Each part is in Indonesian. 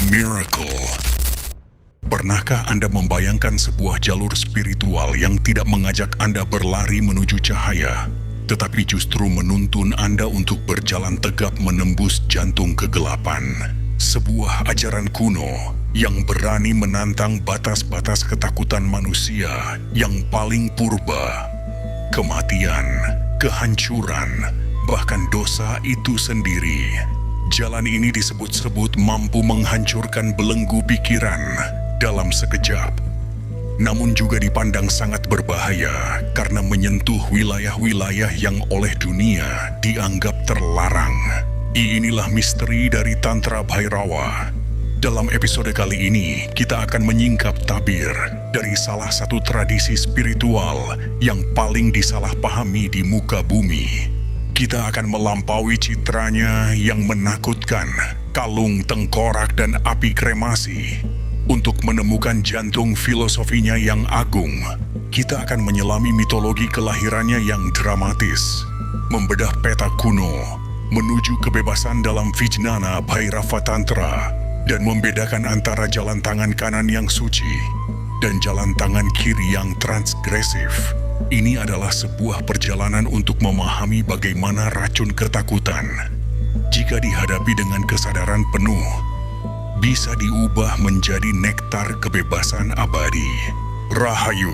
Miracle. Pernahkah Anda membayangkan sebuah jalur spiritual yang tidak mengajak Anda berlari menuju cahaya, tetapi justru menuntun Anda untuk berjalan tegap menembus jantung kegelapan? Sebuah ajaran kuno yang berani menantang batas-batas ketakutan manusia yang paling purba. Kematian, kehancuran, bahkan dosa itu sendiri. Jalan ini disebut-sebut mampu menghancurkan belenggu pikiran dalam sekejap. Namun juga dipandang sangat berbahaya karena menyentuh wilayah-wilayah yang oleh dunia dianggap terlarang. Inilah misteri dari Tantra Bhairava. Dalam episode kali ini, kita akan menyingkap tabir dari salah satu tradisi spiritual yang paling disalahpahami di muka bumi. Kita akan melampaui citranya yang menakutkan, kalung tengkorak dan api kremasi. Untuk menemukan jantung filosofinya yang agung, kita akan menyelami mitologi kelahirannya yang dramatis, membedah peta kuno, menuju kebebasan dalam Vijnana Bhairava Tantra, dan membedakan antara jalan tangan kanan yang suci dan jalan tangan kiri yang transgresif. Ini adalah sebuah perjalanan untuk memahami bagaimana racun ketakutan, jika dihadapi dengan kesadaran penuh, bisa diubah menjadi nektar kebebasan abadi. Rahayu,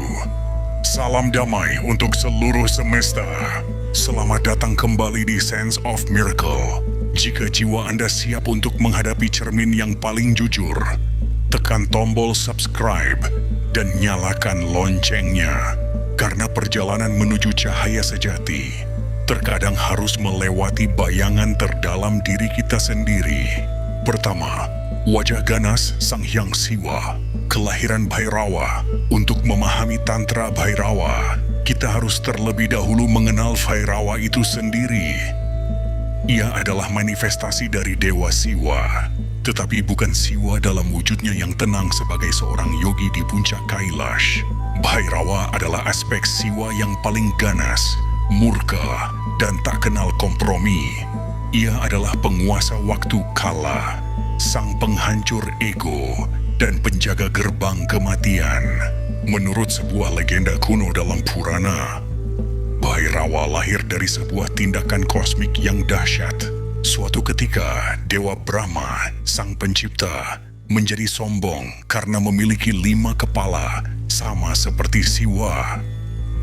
salam damai untuk seluruh semesta. Selamat datang kembali di Sense of Miracle. Jika jiwa Anda siap untuk menghadapi cermin yang paling jujur, tekan tombol subscribe dan nyalakan loncengnya. Karena perjalanan menuju cahaya sejati terkadang harus melewati bayangan terdalam diri kita sendiri. Pertama, wajah ganas Sang Hyang Siwa, kelahiran Bhairava. Untuk memahami Tantra Bhairava, kita harus terlebih dahulu mengenal Bhairava itu sendiri. Ia adalah manifestasi dari Dewa Siwa, tetapi bukan Siwa dalam wujudnya yang tenang sebagai seorang yogi di puncak Kailash. Bhairava adalah aspek Siwa yang paling ganas, murka, dan tak kenal kompromi. Ia adalah penguasa waktu kala, sang penghancur ego, dan penjaga gerbang kematian. Menurut sebuah legenda kuno dalam Purana, Bhairava lahir dari sebuah tindakan kosmik yang dahsyat. Suatu ketika, Dewa Brahma, sang pencipta, menjadi sombong karena memiliki 5 kepala, sama seperti Siwa.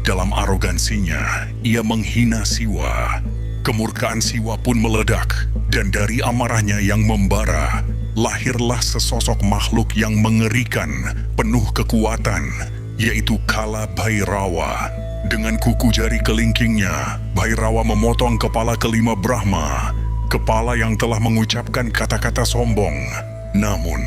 Dalam arogansinya, ia menghina Siwa. Kemurkaan Siwa pun meledak, dan dari amarahnya yang membara, lahirlah sesosok makhluk yang mengerikan, penuh kekuatan, yaitu Kala Bhairava. Dengan kuku jari kelingkingnya, Bhairava memotong kepala kelima Brahma, kepala yang telah mengucapkan kata-kata sombong. Namun,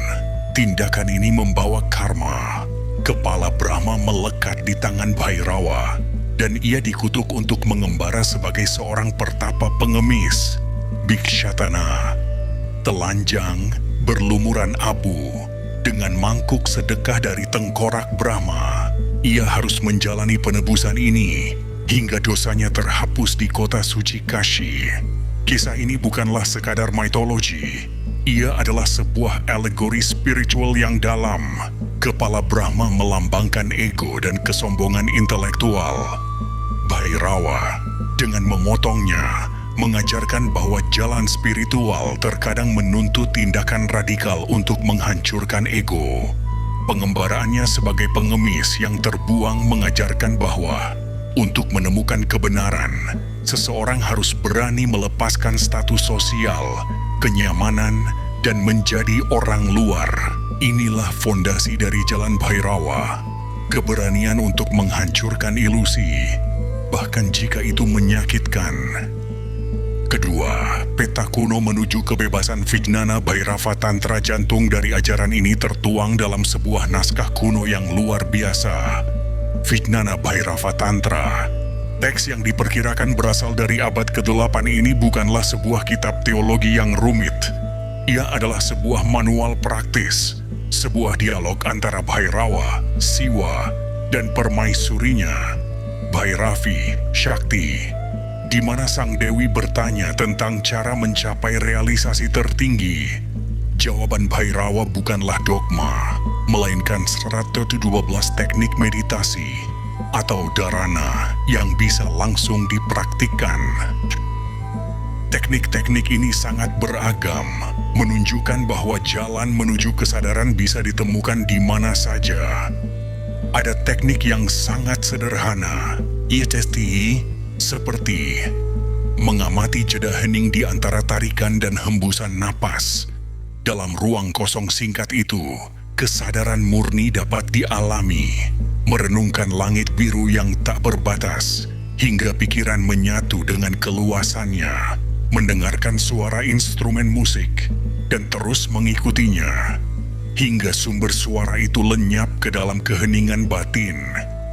tindakan ini membawa karma. Kepala Brahma melekat di tangan Bhairava, dan ia dikutuk untuk mengembara sebagai seorang pertapa pengemis, Bhikshatana, telanjang, berlumuran abu, dengan mangkuk sedekah dari tengkorak Brahma. Ia harus menjalani penebusan ini hingga dosanya terhapus di kota suci Kashi. Kisah ini bukanlah sekadar mitologi. Ia adalah sebuah alegori spiritual yang dalam. Kepala Brahma melambangkan ego dan kesombongan intelektual. Bhairava, dengan memotongnya, mengajarkan bahwa jalan spiritual terkadang menuntut tindakan radikal untuk menghancurkan ego. Pengembaraannya sebagai pengemis yang terbuang mengajarkan bahwa untuk menemukan kebenaran, seseorang harus berani melepaskan status sosial, kenyamanan, dan menjadi orang luar. Inilah fondasi dari jalan Bhairava, keberanian untuk menghancurkan ilusi, bahkan jika itu menyakitkan. Kedua, peta kuno menuju kebebasan Vijnana Bhairava Tantra. Jantung dari ajaran ini tertuang dalam sebuah naskah kuno yang luar biasa, Vijnana Bhairava Tantra. Teks yang diperkirakan berasal dari abad ke-8 ini bukanlah sebuah kitab teologi yang rumit. Ia adalah sebuah manual praktis, sebuah dialog antara Bhairava, Siwa, dan permaisurinya, Bhairavi, Shakti, di mana sang dewi bertanya tentang cara mencapai realisasi tertinggi. Jawaban Bhairawa bukanlah dogma, melainkan 112 teknik meditasi atau dharana yang bisa langsung dipraktikkan. Teknik-teknik ini sangat beragam, menunjukkan bahwa jalan menuju kesadaran bisa ditemukan di mana saja. Ada teknik yang sangat sederhana, seperti mengamati jeda hening di antara tarikan dan hembusan napas. Dalam ruang kosong singkat itu, kesadaran murni dapat dialami, merenungkan langit biru yang tak berbatas, hingga pikiran menyatu dengan keluasannya, mendengarkan suara instrumen musik, dan terus mengikutinya, hingga sumber suara itu lenyap ke dalam keheningan batin.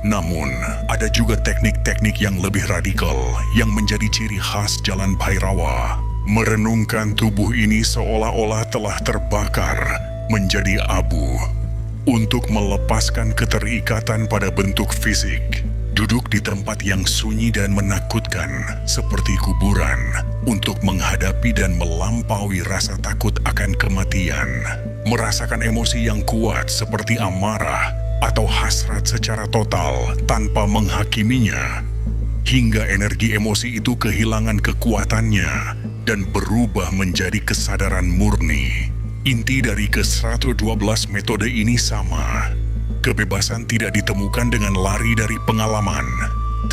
Namun, ada juga teknik-teknik yang lebih radikal yang menjadi ciri khas jalan Bhairawa. Merenungkan tubuh ini seolah-olah telah terbakar menjadi abu. Untuk melepaskan keterikatan pada bentuk fisik, duduk di tempat yang sunyi dan menakutkan seperti kuburan untuk menghadapi dan melampaui rasa takut akan kematian. Merasakan emosi yang kuat seperti amarah atau hasrat secara total tanpa menghakiminya, hingga energi emosi itu kehilangan kekuatannya dan berubah menjadi kesadaran murni. Inti dari ke-112 metode ini sama. Kebebasan tidak ditemukan dengan lari dari pengalaman,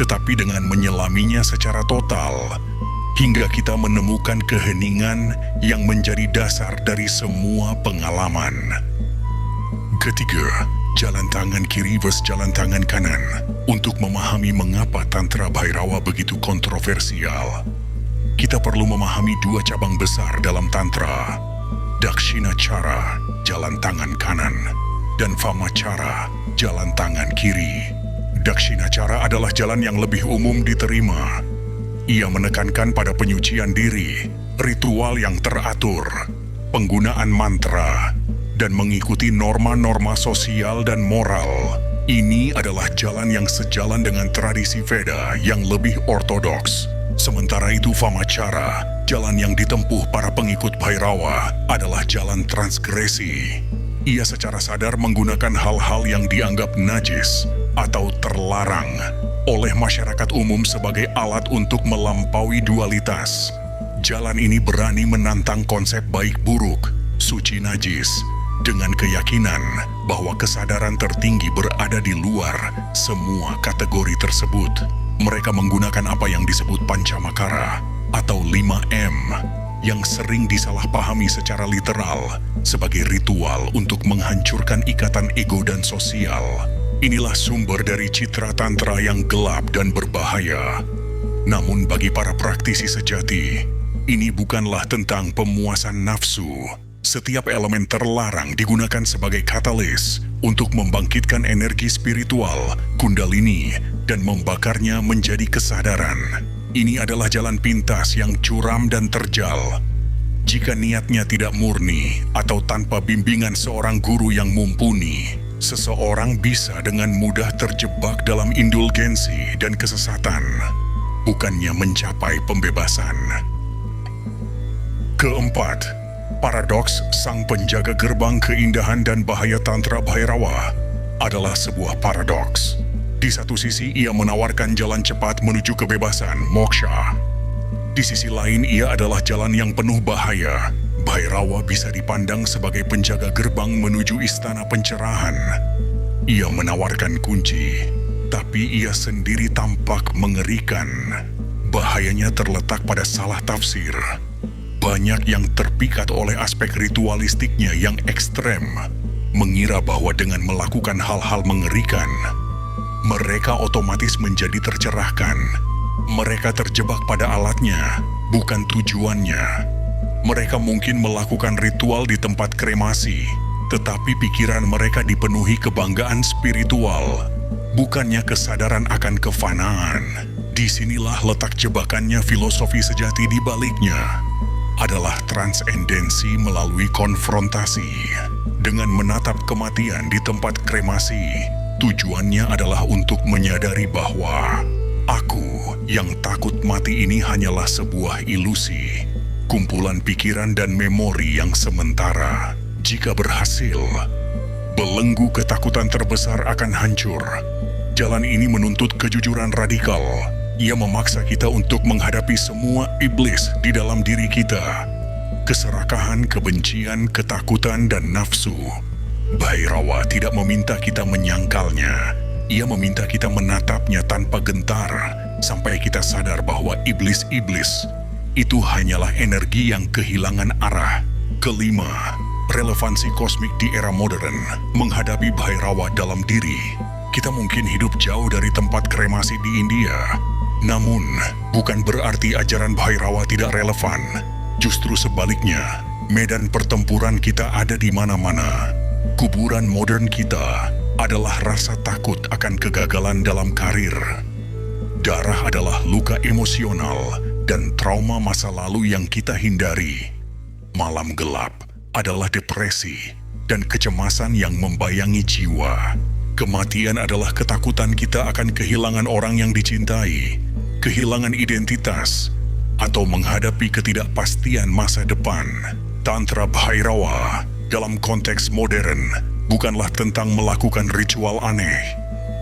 tetapi dengan menyelaminya secara total, hingga kita menemukan keheningan yang menjadi dasar dari semua pengalaman. Ketiga, jalan tangan kiri versus jalan tangan kanan. Untuk memahami mengapa Tantra Bhairawa begitu kontroversial, kita perlu memahami dua cabang besar dalam Tantra: Dakshinachara, jalan tangan kanan, dan Vamachara, jalan tangan kiri. Dakshinachara adalah jalan yang lebih umum diterima. Ia menekankan pada penyucian diri, ritual yang teratur, penggunaan mantra, dan mengikuti norma-norma sosial dan moral. Ini adalah jalan yang sejalan dengan tradisi Veda yang lebih ortodoks. Sementara itu Vamachara, jalan yang ditempuh para pengikut Bhairawa, adalah jalan transgresi. Ia secara sadar menggunakan hal-hal yang dianggap najis atau terlarang oleh masyarakat umum sebagai alat untuk melampaui dualitas. Jalan ini berani menantang konsep baik buruk, suci najis, dengan keyakinan bahwa kesadaran tertinggi berada di luar semua kategori tersebut. Mereka menggunakan apa yang disebut Pancamakara atau 5M yang sering disalahpahami secara literal sebagai ritual untuk menghancurkan ikatan ego dan sosial. Inilah sumber dari citra Tantra yang gelap dan berbahaya. Namun bagi para praktisi sejati, ini bukanlah tentang pemuasan nafsu. Setiap elemen terlarang digunakan sebagai katalis untuk membangkitkan energi spiritual, kundalini, dan membakarnya menjadi kesadaran. Ini adalah jalan pintas yang curam dan terjal. Jika niatnya tidak murni atau tanpa bimbingan seorang guru yang mumpuni, seseorang bisa dengan mudah terjebak dalam indulgensi dan kesesatan, bukannya mencapai pembebasan. Keempat, paradoks sang penjaga gerbang keindahan dan bahaya Tantra Bhairawa adalah sebuah paradoks. Di satu sisi, ia menawarkan jalan cepat menuju kebebasan, moksha. Di sisi lain, ia adalah jalan yang penuh bahaya. Bhairawa bisa dipandang sebagai penjaga gerbang menuju istana pencerahan. Ia menawarkan kunci, tapi ia sendiri tampak mengerikan. Bahayanya terletak pada salah tafsir. Banyak yang terpikat oleh aspek ritualistiknya yang ekstrem, mengira bahwa dengan melakukan hal-hal mengerikan, mereka otomatis menjadi tercerahkan. Mereka terjebak pada alatnya, bukan tujuannya. Mereka mungkin melakukan ritual di tempat kremasi, tetapi pikiran mereka dipenuhi kebanggaan spiritual, bukannya kesadaran akan kefanaan. Disinilah letak jebakannya. Filosofi sejati di baliknya adalah transendensi melalui konfrontasi. Dengan menatap kematian di tempat kremasi, tujuannya adalah untuk menyadari bahwa aku yang takut mati ini hanyalah sebuah ilusi. kumpulan pikiran dan memori yang sementara. Jika berhasil, belenggu ketakutan terbesar akan hancur. Jalan ini menuntut kejujuran radikal. Ia memaksa kita untuk menghadapi semua iblis di dalam diri kita. Keserakahan, kebencian, ketakutan, dan nafsu. Bhairawa tidak meminta kita menyangkalnya. Ia meminta kita menatapnya tanpa gentar, sampai kita sadar bahwa iblis-iblis itu hanyalah energi yang kehilangan arah. Kelima, relevansi kosmik di era modern menghadapi Bhairawa dalam diri. Kita mungkin hidup jauh dari tempat kremasi di India. Namun, bukan berarti ajaran Bhairawa tidak relevan. Justru sebaliknya, medan pertempuran kita ada di mana-mana. Kuburan modern kita adalah rasa takut akan kegagalan dalam karir. Darah adalah luka emosional dan trauma masa lalu yang kita hindari. Malam gelap adalah depresi dan kecemasan yang membayangi jiwa. Kematian adalah ketakutan kita akan kehilangan orang yang dicintai, kehilangan identitas, atau menghadapi ketidakpastian masa depan. Tantra Bhairawa dalam konteks modern bukanlah tentang melakukan ritual aneh.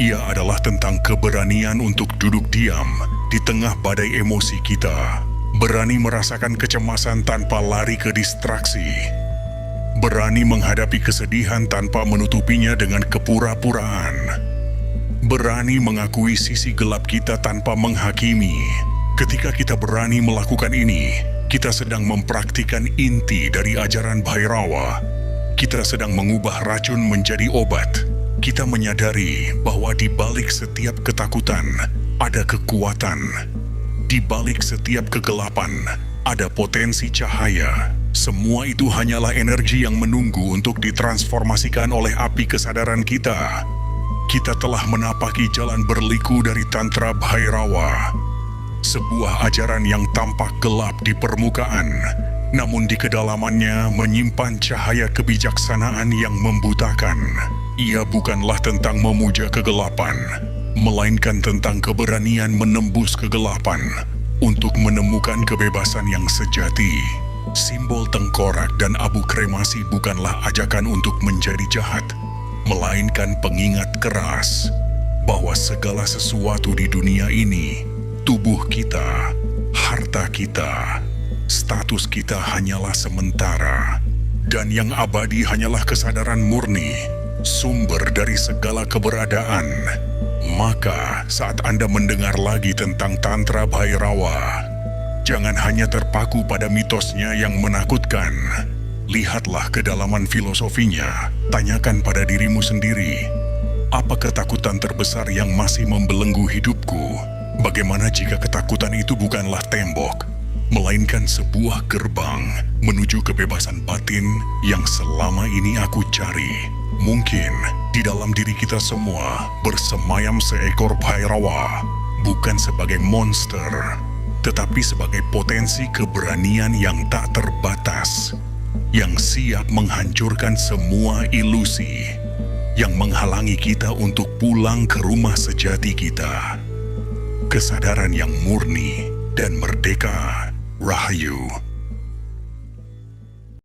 Ia adalah tentang keberanian untuk duduk diam di tengah badai emosi kita. Berani merasakan kecemasan tanpa lari ke distraksi. Berani menghadapi kesedihan tanpa menutupinya dengan kepura-puraan. Berani mengakui sisi gelap kita tanpa menghakimi. Ketika kita berani melakukan ini, kita sedang mempraktikkan inti dari ajaran Bhairawa. Kita sedang mengubah racun menjadi obat. Kita menyadari bahwa di balik setiap ketakutan ada kekuatan. Di balik setiap kegelapan ada potensi cahaya. Semua itu hanyalah energi yang menunggu untuk ditransformasikan oleh api kesadaran kita. Kita telah menapaki jalan berliku dari Tantra Bhairawa. Sebuah ajaran yang tampak gelap di permukaan, namun di kedalamannya menyimpan cahaya kebijaksanaan yang membutakan. Ia bukanlah tentang memuja kegelapan, melainkan tentang keberanian menembus kegelapan untuk menemukan kebebasan yang sejati. Simbol tengkorak dan abu kremasi bukanlah ajakan untuk menjadi jahat, melainkan pengingat keras bahwa segala sesuatu di dunia ini, tubuh kita, harta kita, status kita hanyalah sementara, dan yang abadi hanyalah kesadaran murni, sumber dari segala keberadaan. Maka saat Anda mendengar lagi tentang Tantra Bhairawa, jangan hanya terpaku pada mitosnya yang menakutkan. Lihatlah kedalaman filosofinya. Tanyakan pada dirimu sendiri, apa ketakutan terbesar yang masih membelenggu hidupku? Bagaimana jika ketakutan itu bukanlah tembok, melainkan sebuah gerbang menuju kebebasan batin yang selama ini aku cari? Mungkin di dalam diri kita semua bersemayam seekor Bhairawa, bukan sebagai monster, tetapi sebagai potensi keberanian yang tak terbatas, yang siap menghancurkan semua ilusi, yang menghalangi kita untuk pulang ke rumah sejati kita. Kesadaran yang murni dan merdeka. Rahayu.